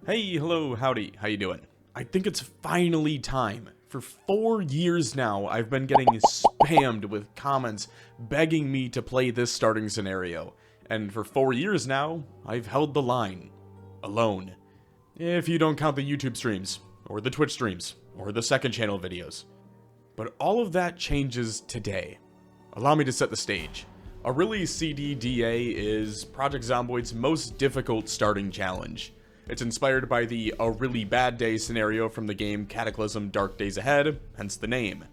Hey, hello, howdy, how you doing? I think it's finally time. For 4 years now, I've been getting spammed with comments begging me to play this starting scenario. And for 4 years now, I've held the line. Alone. If you don't count the YouTube streams, or the Twitch streams, or the second channel videos. But all of that changes today. Allow me to set the stage. A really CDDA is Project Zomboid's most difficult starting challenge. It's inspired by the "a really bad day" scenario from the game Cataclysm Dark Days Ahead, hence the name.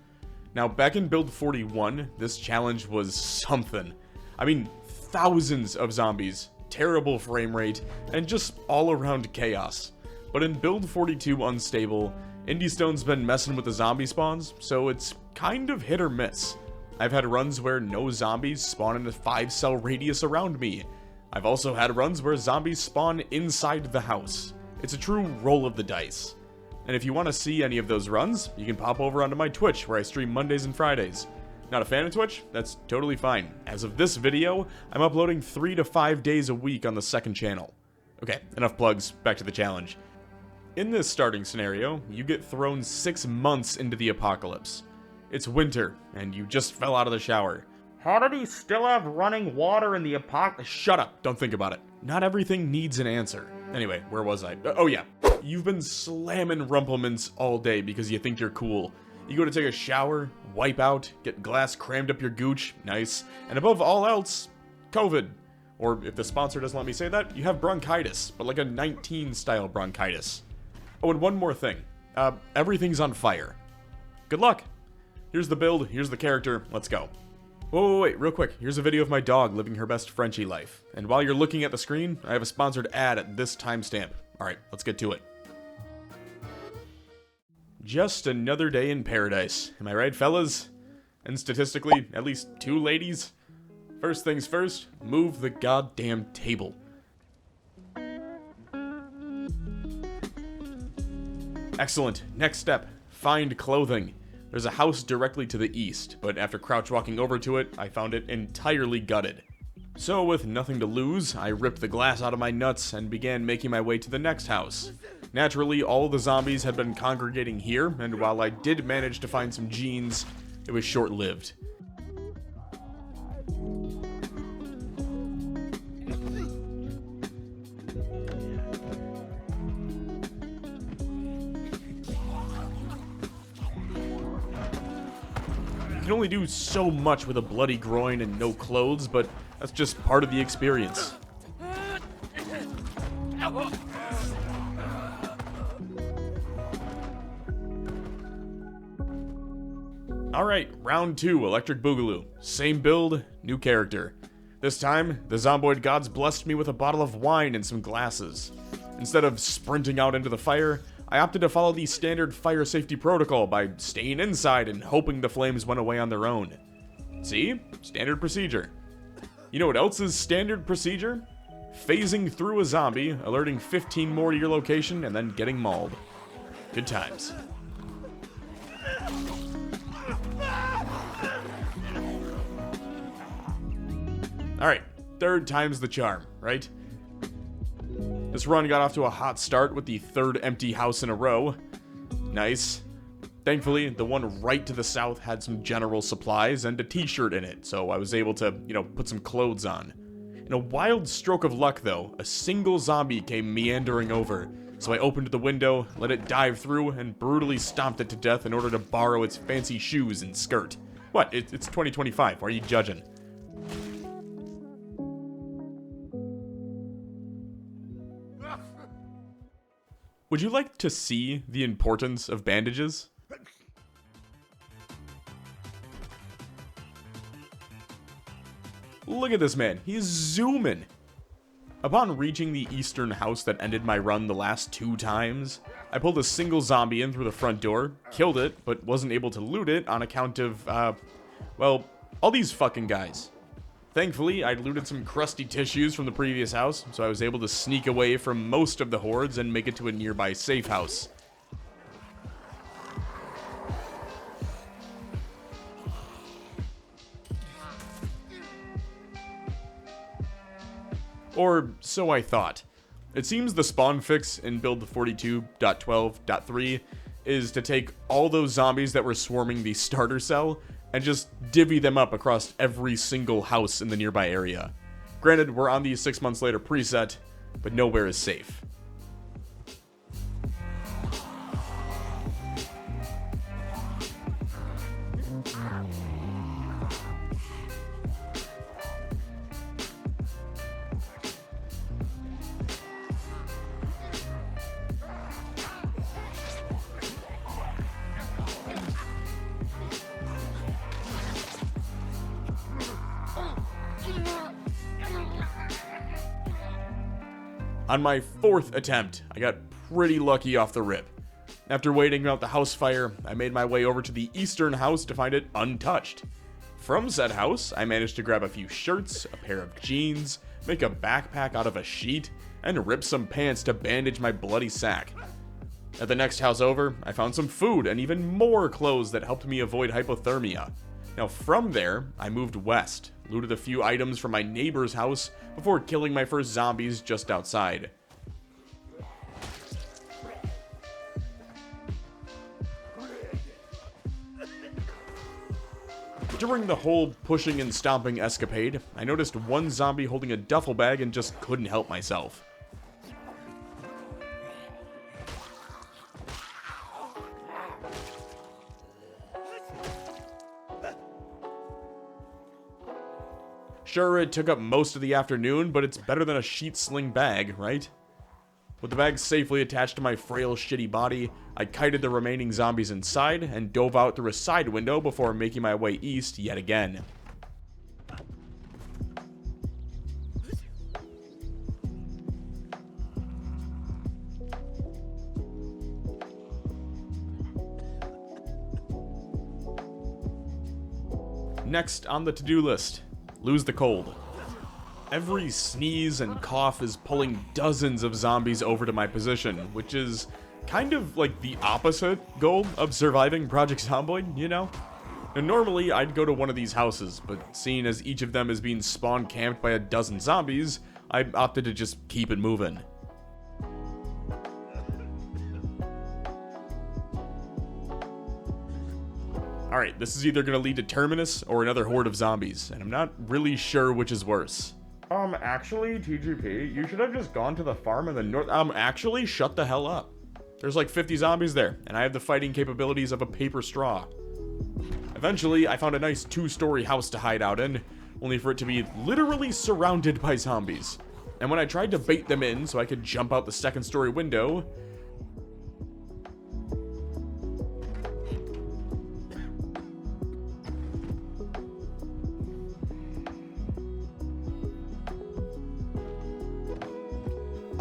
Now, back in Build 41, this challenge was something. I mean, thousands of zombies, terrible frame rate, and just all-around chaos. But in Build 42 Unstable, IndieStone's been messing with the zombie spawns, so it's kind of hit or miss. I've had runs where no zombies spawn in a 5-cell radius around me. I've also had runs where zombies spawn inside the house. It's a true roll of the dice. And if you want to see any of those runs, you can pop over onto my Twitch where I stream Mondays and Fridays. Not a fan of Twitch? That's totally fine. As of this video, I'm uploading 3 to 5 days a week on the second channel. Okay, enough plugs, back to the challenge. In this starting scenario, you get thrown 6 months into the apocalypse. It's winter, and you just fell out of the shower. How did he still have running water in the apocalypse? Shut up, don't think about it. Not everything needs an answer. Anyway, where was I? Oh yeah. You've been slamming Rumplements all day because you think you're cool. You go to take a shower, wipe out, get glass crammed up your gooch, nice. And above all else, COVID. Or if the sponsor doesn't let me say that, you have bronchitis, but like a 19-style bronchitis. Oh, and one more thing. Everything's on fire. Good luck. Here's the build, here's the character, let's go. Whoa, wait, real quick. Here's a video of my dog living her best Frenchie life. And while you're looking at the screen, I have a sponsored ad at this timestamp. Alright, let's get to it. Just another day in paradise. Am I right, fellas? And statistically, at least 2 ladies? First things first, move the goddamn table. Excellent. Next step, find clothing. There's a house directly to the east, but after crouch walking over to it, I found it entirely gutted. So with nothing to lose, I ripped the glass out of my nuts and began making my way to the next house. Naturally, all the zombies had been congregating here, and while I did manage to find some jeans, it was short-lived. You can only do so much with a bloody groin and no clothes, but that's just part of the experience. Alright, round 2, Electric Boogaloo. Same build, new character. This time, the Zomboid gods blessed me with a bottle of wine and some glasses. Instead of sprinting out into the fire, I opted to follow the standard fire safety protocol by staying inside and hoping the flames went away on their own. See? Standard procedure. You know what else is standard procedure? Phasing through a zombie, alerting 15 more to your location, and then getting mauled. Good times. Alright, third time's the charm, right? This run got off to a hot start with the 3rd empty house in a row. Nice. Thankfully, the one right to the south had some general supplies and a t-shirt in it, so I was able to, put some clothes on. In a wild stroke of luck, though, a single zombie came meandering over, so I opened the window, let it dive through, and brutally stomped it to death in order to borrow its fancy shoes and skirt. What? It's 2025. Why are you judging? Would you like to see the importance of bandages? Look at this man, he's zooming! Upon reaching the eastern house that ended my run the last 2 times, I pulled a single zombie in through the front door, killed it, but wasn't able to loot it on account of, well, all these fucking guys. Thankfully, I'd looted some crusty tissues from the previous house, so I was able to sneak away from most of the hordes and make it to a nearby safe house. Or so I thought. It seems the spawn fix in build 42.12.3 is to take all those zombies that were swarming the starter cell and just divvy them up across every single house in the nearby area. Granted, we're on the 6 months later preset, but nowhere is safe. On my 4th attempt, I got pretty lucky off the rip. After waiting out the house fire, I made my way over to the eastern house to find it untouched. From said house, I managed to grab a few shirts, a pair of jeans, make a backpack out of a sheet, and rip some pants to bandage my bloody sack. At the next house over, I found some food and even more clothes that helped me avoid hypothermia. Now from there, I moved west, looted a few items from my neighbor's house before killing my first zombies just outside. During the whole pushing and stomping escapade, I noticed one zombie holding a duffel bag and just couldn't help myself. Sure, it took up most of the afternoon, but it's better than a sheet sling bag, right? With the bag safely attached to my frail, shitty body, I kited the remaining zombies inside and dove out through a side window before making my way east yet again. Next on the to-do list, lose the cold. Every sneeze and cough is pulling dozens of zombies over to my position, which is kind of like the opposite goal of surviving Project Zomboid, you know? And normally I'd go to one of these houses, but seeing as each of them is being spawn camped by a dozen zombies, I opted to just keep it moving. Alright, this is either gonna lead to Terminus or another horde of zombies, and I'm not really sure which is worse. Actually, TGP, you should have just gone to the farm in the north. Actually, shut the hell up. There's like 50 zombies there, and I have the fighting capabilities of a paper straw. Eventually, I found a nice 2-story house to hide out in, only for it to be literally surrounded by zombies. And when I tried to bait them in so I could jump out the 2nd-story window,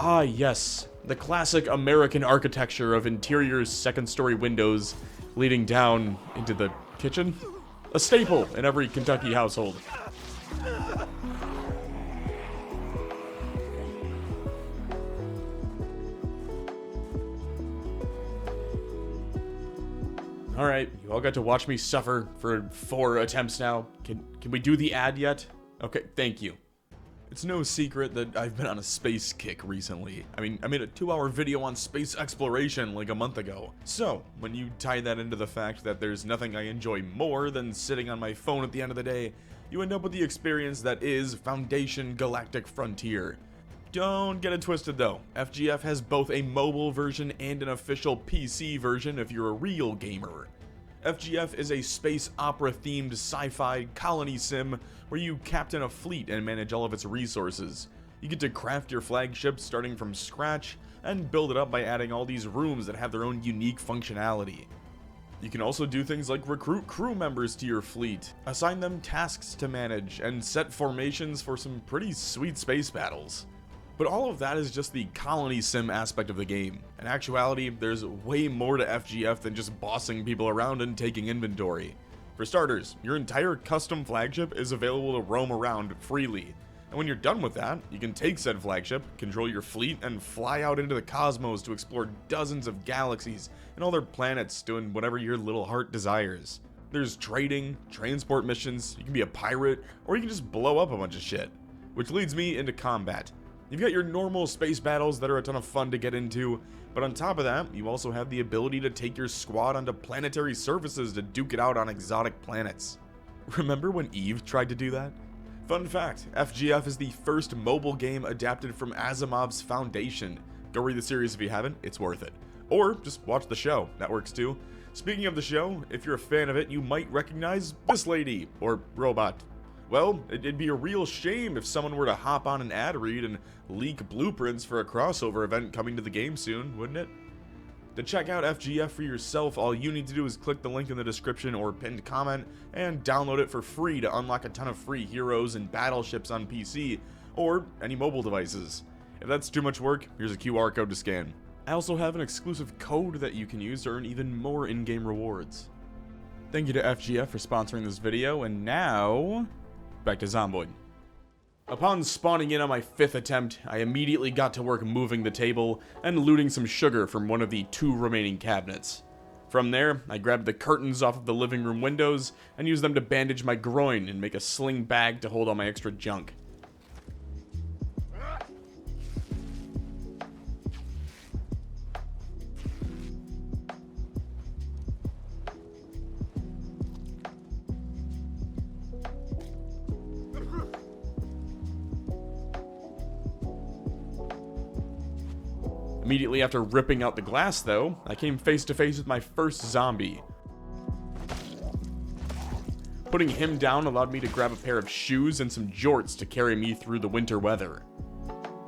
ah, yes, the classic American architecture of interior 2nd-story windows leading down into the kitchen. A staple in every Kentucky household. Alright, you all got to watch me suffer for 4 attempts now. Can we do the ad yet? Okay, thank you. It's no secret that I've been on a space kick recently. I mean, I made a 2-hour video on space exploration like a month ago. So, when you tie that into the fact that there's nothing I enjoy more than sitting on my phone at the end of the day, you end up with the experience that is Foundation Galactic Frontier. Don't get it twisted though, FGF has both a mobile version and an official PC version if you're a real gamer. FGF is a space opera themed sci-fi colony sim where you captain a fleet and manage all of its resources. You get to craft your flagship starting from scratch and build it up by adding all these rooms that have their own unique functionality. You can also do things like recruit crew members to your fleet, assign them tasks to manage, and set formations for some pretty sweet space battles. But all of that is just the colony sim aspect of the game. In actuality, there's way more to FGF than just bossing people around and taking inventory. For starters, your entire custom flagship is available to roam around freely. And when you're done with that, you can take said flagship, control your fleet, and fly out into the cosmos to explore dozens of galaxies and all their planets, doing whatever your little heart desires. There's trading, transport missions, you can be a pirate, or you can just blow up a bunch of shit. Which leads me into combat. You've got your normal space battles that are a ton of fun to get into, but on top of that, you also have the ability to take your squad onto planetary surfaces to duke it out on exotic planets. Remember when Eve tried to do that? Fun fact, FGF is the first mobile game adapted from Asimov's Foundation. Go read the series if you haven't, it's worth it. Or just watch the show, that works too. Speaking of the show, if you're a fan of it, you might recognize this lady, or robot. Well, it'd be a real shame if someone were to hop on an ad read and leak blueprints for a crossover event coming to the game soon, wouldn't it? To check out FGF for yourself, all you need to do is click the link in the description or pinned comment and download it for free to unlock a ton of free heroes and battleships on PC or any mobile devices. If that's too much work, here's a QR code to scan. I also have an exclusive code that you can use to earn even more in-game rewards. Thank you to FGF for sponsoring this video, and now, back to Zomboid. Upon spawning in on my 5th attempt, I immediately got to work moving the table and looting some sugar from one of the 2 remaining cabinets. From there, I grabbed the curtains off of the living room windows and used them to bandage my groin and make a sling bag to hold all my extra junk. Immediately after ripping out the glass, though, I came face to face with my first zombie. Putting him down allowed me to grab a pair of shoes and some jorts to carry me through the winter weather.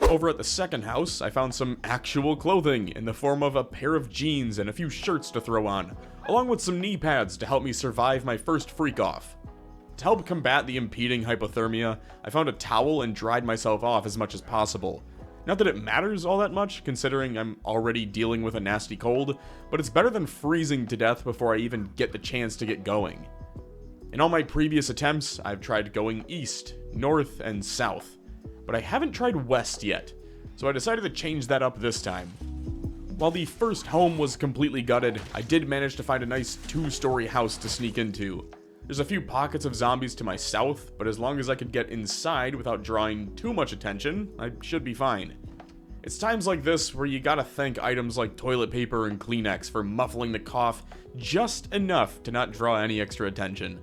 Over at the second house, I found some actual clothing in the form of a pair of jeans and a few shirts to throw on, along with some knee pads to help me survive my first freak-off. To help combat the impeding hypothermia, I found a towel and dried myself off as much as possible. Not that it matters all that much, considering I'm already dealing with a nasty cold, but it's better than freezing to death before I even get the chance to get going. In all my previous attempts, I've tried going east, north, and south, but I haven't tried west yet, so I decided to change that up this time. While the first home was completely gutted, I did manage to find a nice 2-story house to sneak into. There's a few pockets of zombies to my south, but as long as I could get inside without drawing too much attention, I should be fine. It's times like this where you gotta thank items like toilet paper and Kleenex for muffling the cough just enough to not draw any extra attention.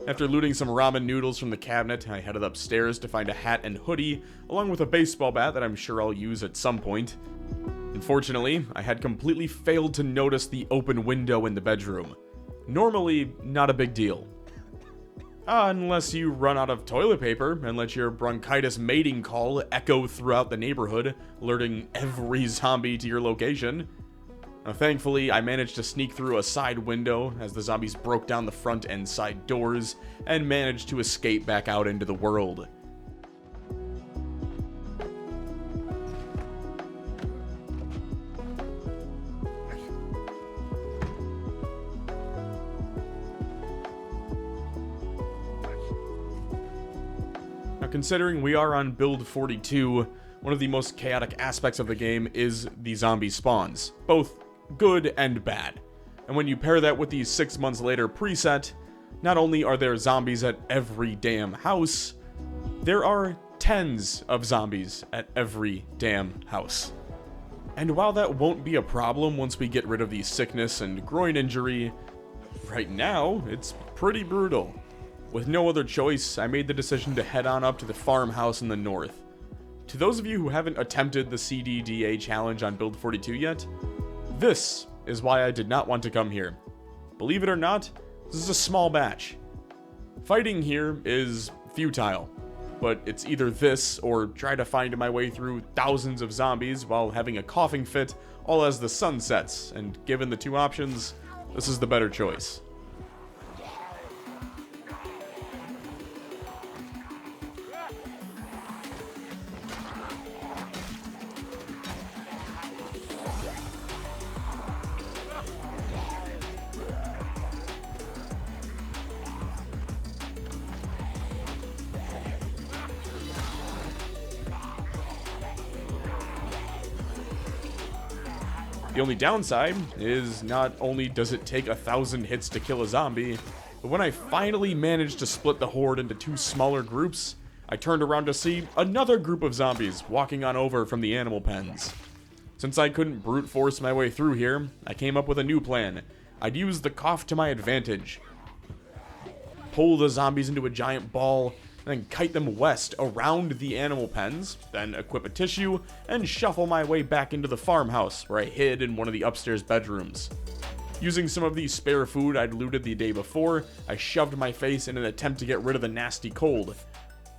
After looting some ramen noodles from the cabinet, I headed upstairs to find a hat and hoodie, along with a baseball bat that I'm sure I'll use at some point. Unfortunately, I had completely failed to notice the open window in the bedroom. Normally, not a big deal. Unless you run out of toilet paper and let your bronchitis mating call echo throughout the neighborhood, alerting every zombie to your location. Now, thankfully, I managed to sneak through a side window as the zombies broke down the front and side doors and managed to escape back out into the world. Considering we are on build 42, one of the most chaotic aspects of the game is the zombie spawns, both good and bad. And when you pair that with the 6 months later preset, not only are there zombies at every damn house, there are tens of zombies at every damn house. And while that won't be a problem once we get rid of the sickness and groin injury, right now it's pretty brutal. With no other choice, I made the decision to head on up to the farmhouse in the north. To those of you who haven't attempted the CDDA challenge on build 42 yet, this is why I did not want to come here. Believe it or not, this is a small batch. Fighting here is futile, but it's either this or try to find my way through thousands of zombies while having a coughing fit all as the sun sets, and given the 2 options, this is the better choice. The only downside is not only does it take 1,000 hits to kill a zombie, but when I finally managed to split the horde into 2 smaller groups, I turned around to see another group of zombies walking on over from the animal pens. Since I couldn't brute force my way through here, I came up with a new plan. I'd use the cough to my advantage. Pull the zombies into a giant ball, then kite them west around the animal pens, then equip a tissue, and shuffle my way back into the farmhouse, where I hid in one of the upstairs bedrooms. Using some of the spare food I'd looted the day before, I shoved my face in an attempt to get rid of the nasty cold.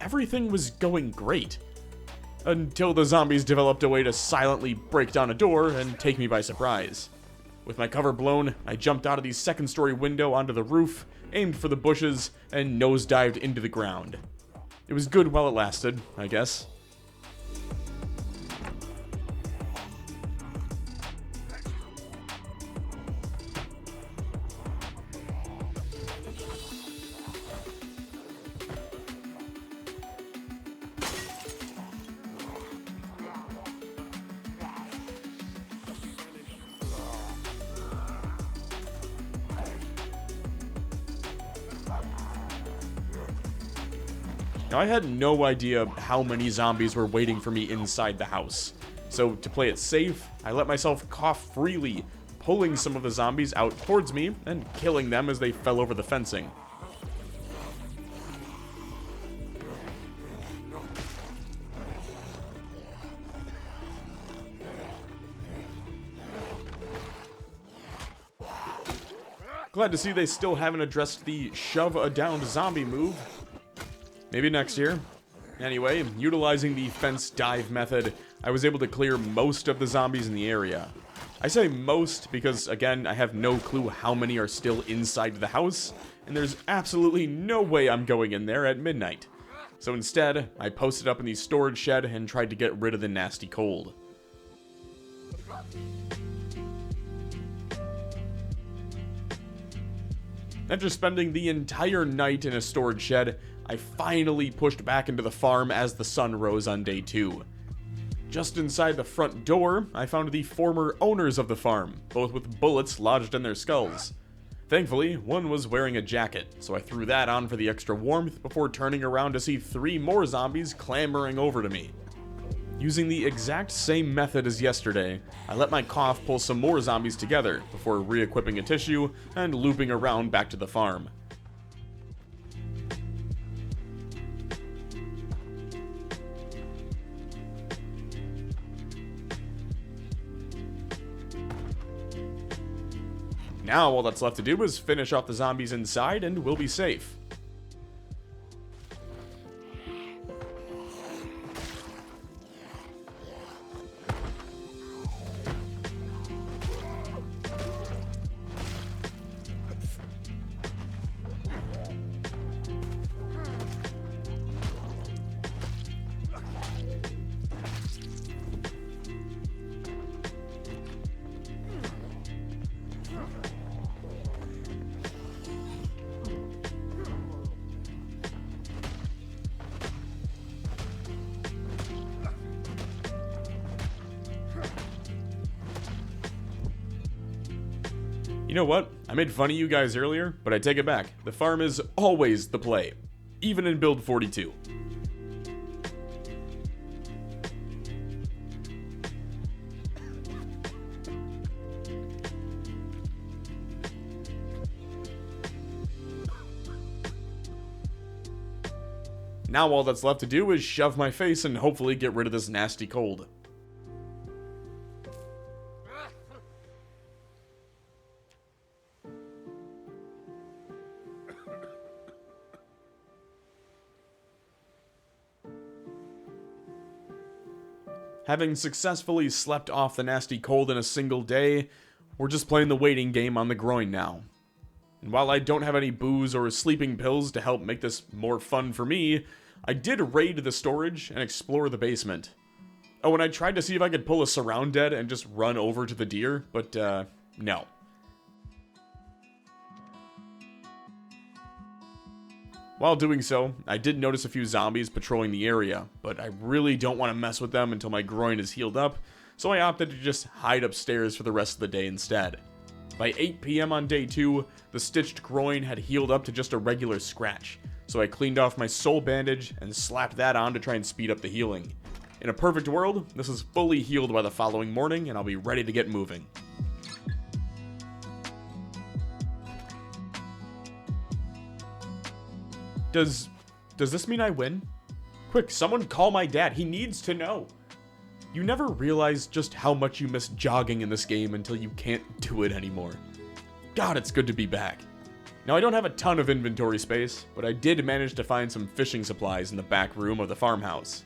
Everything was going great. Until the zombies developed a way to silently break down a door and take me by surprise. With my cover blown, I jumped out of the second-story window onto the roof, aimed for the bushes, and nosedived into the ground. It was good while it lasted, I guess. Now, I had no idea how many zombies were waiting for me inside the house. So, to play it safe, I let myself cough freely, pulling some of the zombies out towards me and killing them as they fell over the fencing. Glad to see they still haven't addressed the shove a downed zombie move. Maybe next year. Anyway, utilizing the fence dive method, I was able to clear most of the zombies in the area. I say most because, again, I have no clue how many are still inside the house, and there's absolutely no way I'm going in there at midnight. So instead, I posted up in the storage shed and tried to get rid of the nasty cold. After spending the entire night in a storage shed, I finally pushed back into the farm as the sun rose on day 2. Just inside the front door, I found the former owners of the farm, both with bullets lodged in their skulls. Thankfully, one was wearing a jacket, so I threw that on for the extra warmth before turning around to see 3 more zombies clambering over to me. Using the exact same method as yesterday, I let my cough pull some more zombies together before re-equipping a tissue and looping around back to the farm. Now all that's left to do is finish off the zombies inside and we'll be safe. You know what? I made fun of you guys earlier, but I take it back. The farm is always the play, even in build 42. Now all that's left to do is shove my face and hopefully get rid of this nasty cold. Having successfully slept off the nasty cold in a single day, we're just playing the waiting game on the groin now. And while I don't have any booze or sleeping pills to help make this more fun for me, I did raid the storage and explore the basement. Oh, and I tried to see if I could pull a surround dead and just run over to the deer, but no. While doing so, I did notice a few zombies patrolling the area, but I really don't want to mess with them until my groin is healed up, so I opted to just hide upstairs for the rest of the day instead. By 8 PM on day 2, the stitched groin had healed up to just a regular scratch, so I cleaned off my soul bandage and slapped that on to try and speed up the healing. In a perfect world, this is fully healed by the following morning, and I'll be ready to get moving. Does this mean I win? Quick, someone call my dad. He needs to know. You never realize just how much you miss jogging in this game until you can't do it anymore. God, it's good to be back. Now, I don't have a ton of inventory space, but I did manage to find some fishing supplies in the back room of the farmhouse.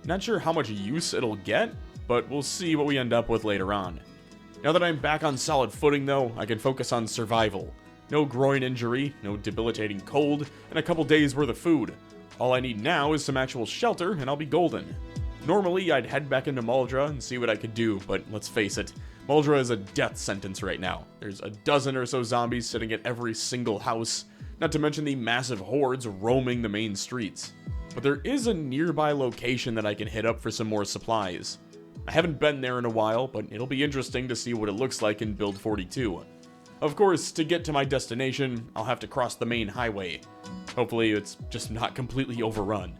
Not sure how much use it'll get, but we'll see what we end up with later on. Now that I'm back on solid footing though, I can focus on survival. No groin injury, no debilitating cold, and a couple days worth of food. All I need now is some actual shelter, and I'll be golden. Normally, I'd head back into Muldra and see what I could do, but let's face it, Muldra is a death sentence right now. There's a dozen or so zombies sitting at every single house, not to mention the massive hordes roaming the main streets. But there is a nearby location that I can hit up for some more supplies. I haven't been there in a while, but it'll be interesting to see what it looks like in Build 42. Of course, to get to my destination, I'll have to cross the main highway. Hopefully it's just not completely overrun.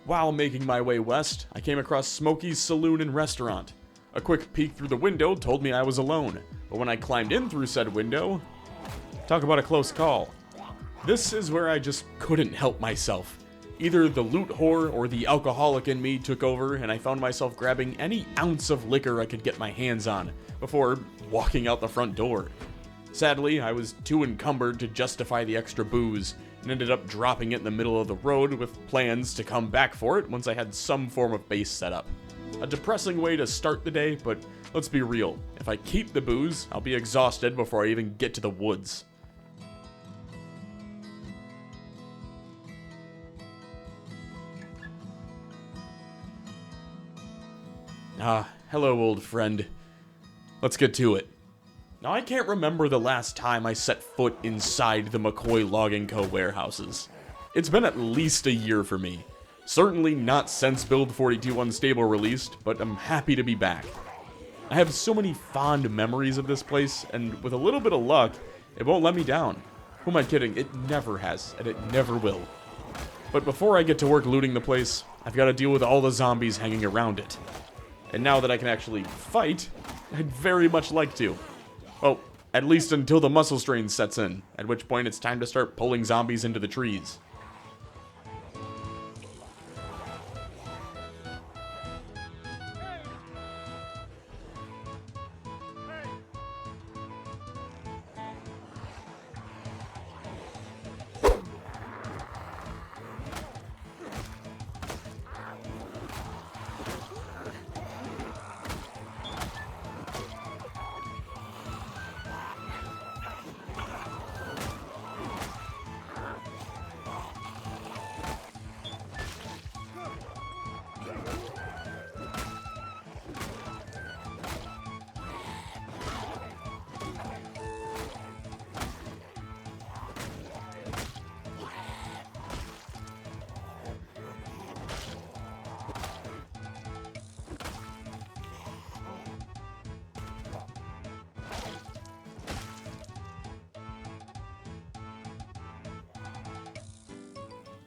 While making my way west, I came across Smokey's Saloon and Restaurant. A quick peek through the window told me I was alone, but when I climbed in through said window, talk about a close call. This is where I just couldn't help myself. Either the loot whore or the alcoholic in me took over, and I found myself grabbing any ounce of liquor I could get my hands on before walking out the front door. Sadly, I was too encumbered to justify the extra booze, and ended up dropping it in the middle of the road with plans to come back for it once I had some form of base set up. A depressing way to start the day, but let's be real. If I keep the booze, I'll be exhausted before I even get to the woods. Hello old friend. Let's get to it. Now I can't remember the last time I set foot inside the McCoy Logging Co. warehouses. It's been at least a year for me. Certainly not since Build 42 Unstable released, but I'm happy to be back. I have so many fond memories of this place, and with a little bit of luck, it won't let me down. Who am I kidding? It never has, and it never will. But before I get to work looting the place, I've got to deal with all the zombies hanging around it. And now that I can actually fight, I'd very much like to. Well, at least until the muscle strain sets in, at which point it's time to start pulling zombies into the trees.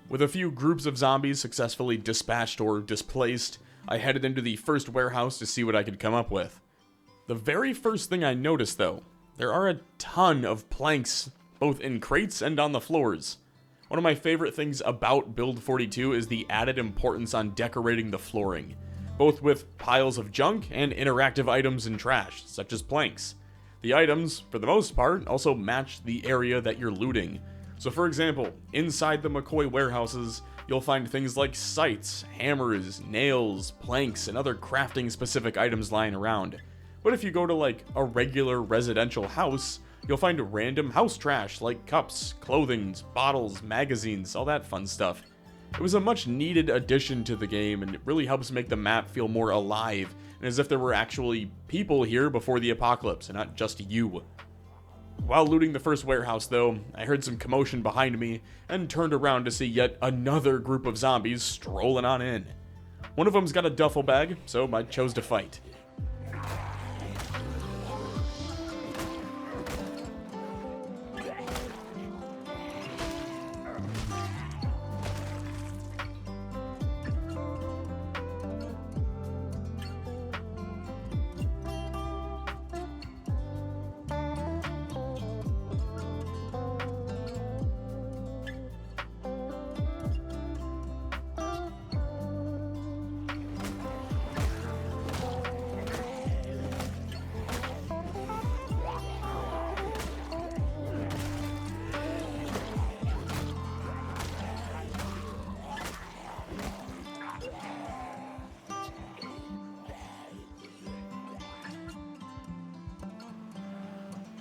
With a few groups of zombies successfully dispatched or displaced, I headed into the first warehouse to see what I could come up with. The very first thing I noticed though, there are a ton of planks, both in crates and on the floors. One of my favorite things about Build 42 is the added importance on decorating the flooring, both with piles of junk and interactive items and trash, such as planks. The items, for the most part, also match the area that you're looting. So for example, inside the McCoy warehouses, you'll find things like sights, hammers, nails, planks, and other crafting specific items lying around. But if you go to like a regular residential house, you'll find random house trash like cups, clothing, bottles, magazines, all that fun stuff. It was a much needed addition to the game, and it really helps make the map feel more alive, and as if there were actually people here before the apocalypse, and not just you. While looting the first warehouse though, I heard some commotion behind me, and turned around to see yet another group of zombies strolling on in. One of them's got a duffel bag, so I chose to fight.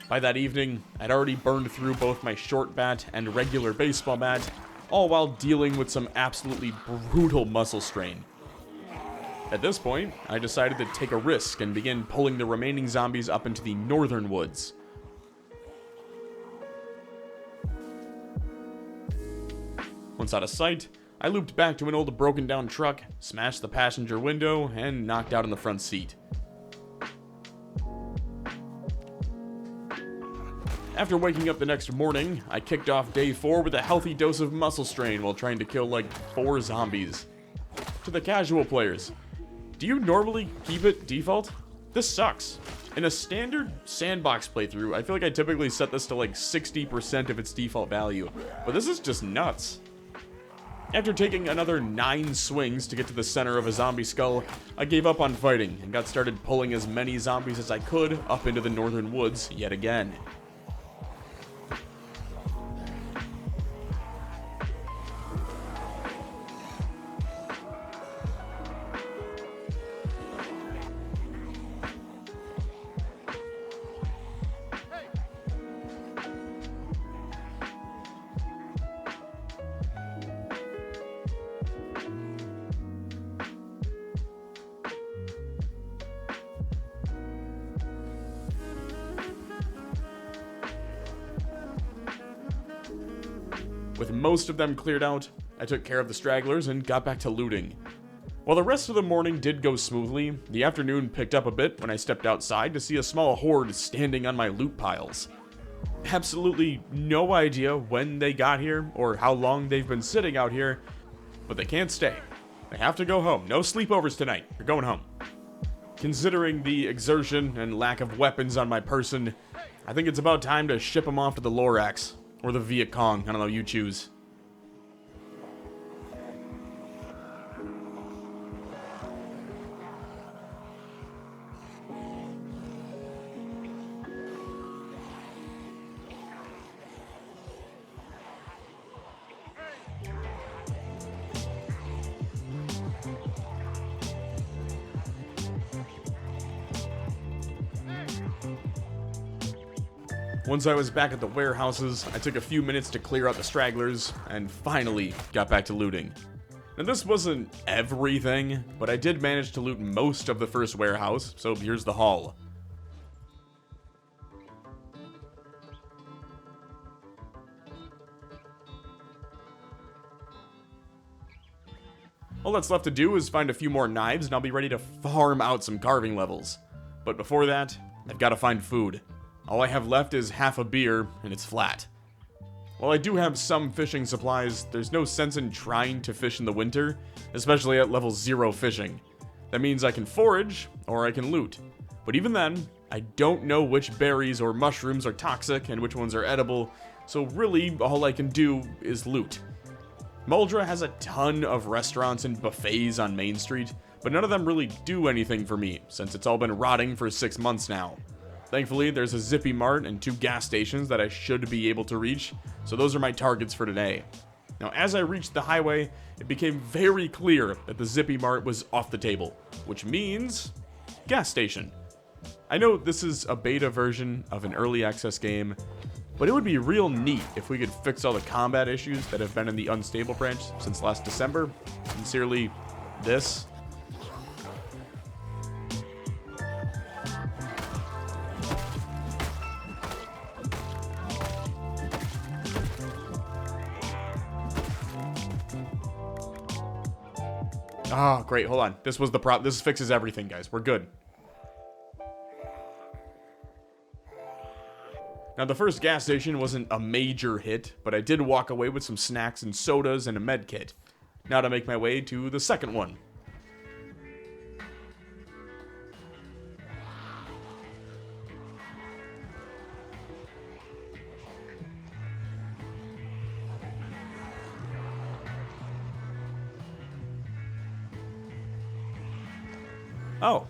By that evening, I'd already burned through both my short bat and regular baseball bat, all while dealing with some absolutely brutal muscle strain. At this point, I decided to take a risk and begin pulling the remaining zombies up into the northern woods. Once out of sight, I looped back to an old broken down truck, smashed the passenger window, and knocked out in the front seat. After waking up the next morning, I kicked off day 4 with a healthy dose of muscle strain while trying to kill like 4 zombies. To the casual players, do you normally keep it default? This sucks. In a standard sandbox playthrough, I feel like I typically set this to like 60% of its default value, but this is just nuts. After taking another 9 swings to get to the center of a zombie skull, I gave up on fighting and got started pulling as many zombies as I could up into the northern woods yet again. With most of them cleared out, I took care of the stragglers and got back to looting. While the rest of the morning did go smoothly, the afternoon picked up a bit when I stepped outside to see a small horde standing on my loot piles. Absolutely no idea when they got here or how long they've been sitting out here, but they can't stay. They have to go home. No sleepovers tonight. You're going home. Considering the exertion and lack of weapons on my person, I think it's about time to ship them off to the Lorax. Or the Viet Cong, I don't know, you choose. Once I was back at the warehouses, I took a few minutes to clear out the stragglers, and finally got back to looting. Now this wasn't everything, but I did manage to loot most of the first warehouse, so here's the haul. All that's left to do is find a few more knives and I'll be ready to farm out some carving levels. But before that, I've got to find food. All I have left is half a beer, and it's flat. While I do have some fishing supplies, there's no sense in trying to fish in the winter, especially at level 0 fishing. That means I can forage, or I can loot. But even then, I don't know which berries or mushrooms are toxic and which ones are edible, so really all I can do is loot. Muldra has a ton of restaurants and buffets on Main Street, but none of them really do anything for me, since it's all been rotting for 6 months now. Thankfully, there's a Zippy Mart and 2 gas stations that I should be able to reach, so those are my targets for today. Now, as I reached the highway, it became very clear that the Zippy Mart was off the table, which means gas station. I know this is a beta version of an early access game, but it would be real neat if we could fix all the combat issues that have been in the unstable branch since last December. Sincerely, this. Ah, great, hold on. This was the problem. This fixes everything, guys. We're good. Now, the first gas station wasn't a major hit, but I did walk away with some snacks and sodas and a med kit. Now to make my way to the second one. Oh,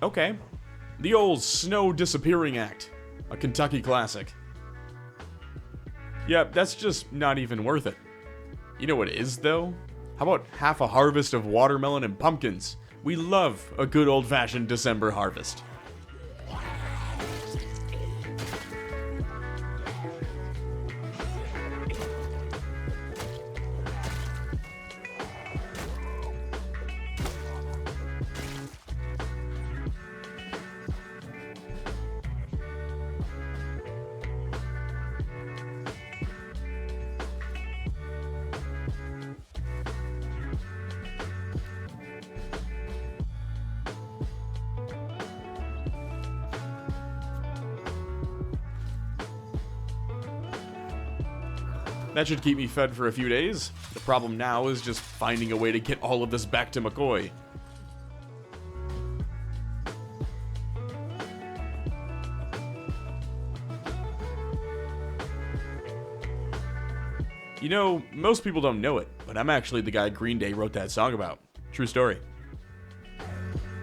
okay. The old Snow Disappearing Act. A Kentucky classic. Yeah, that's just not even worth it. You know what is, though? How about half a harvest of watermelon and pumpkins? We love a good old-fashioned December harvest. That should keep me fed for a few days. The problem now is just finding a way to get all of this back to McCoy. You know, most people don't know it, but I'm actually the guy Green Day wrote that song about. True story.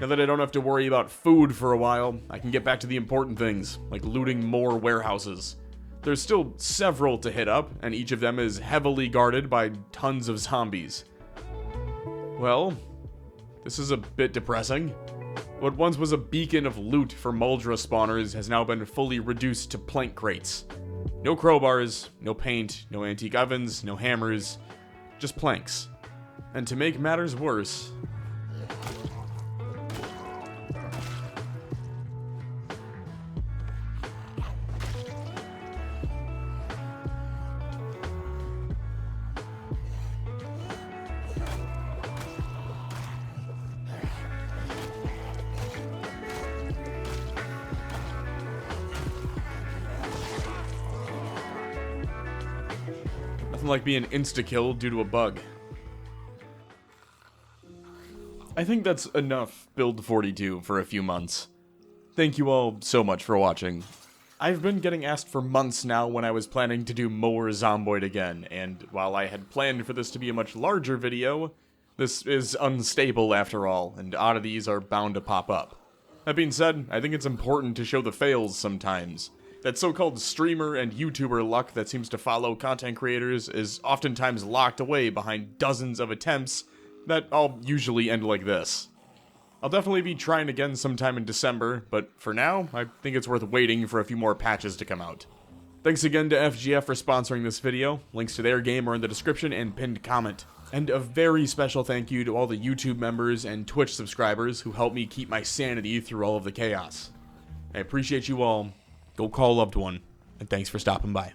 Now that I don't have to worry about food for a while, I can get back to the important things, like looting more warehouses. There's still several to hit up, and each of them is heavily guarded by tons of zombies. Well, this is a bit depressing. What once was a beacon of loot for Muldra spawners has now been fully reduced to plank crates. No crowbars, no paint, no antique ovens, no hammers, just planks. And to make matters worse, nothing like being insta-killed due to a bug. I think that's enough Build 42 for a few months. Thank you all so much for watching. I've been getting asked for months now when I was planning to do more Zomboid again, and while I had planned for this to be a much larger video, this is unstable after all, and oddities are bound to pop up. That being said, I think it's important to show the fails sometimes. That so-called streamer and YouTuber luck that seems to follow content creators is oftentimes locked away behind dozens of attempts that all usually end like this. I'll definitely be trying again sometime in December, but for now, I think it's worth waiting for a few more patches to come out. Thanks again to FGF for sponsoring this video. Links to their game are in the description and pinned comment. And a very special thank you to all the YouTube members and Twitch subscribers who help me keep my sanity through all of the chaos. I appreciate you all. Go call a loved one, and thanks for stopping by.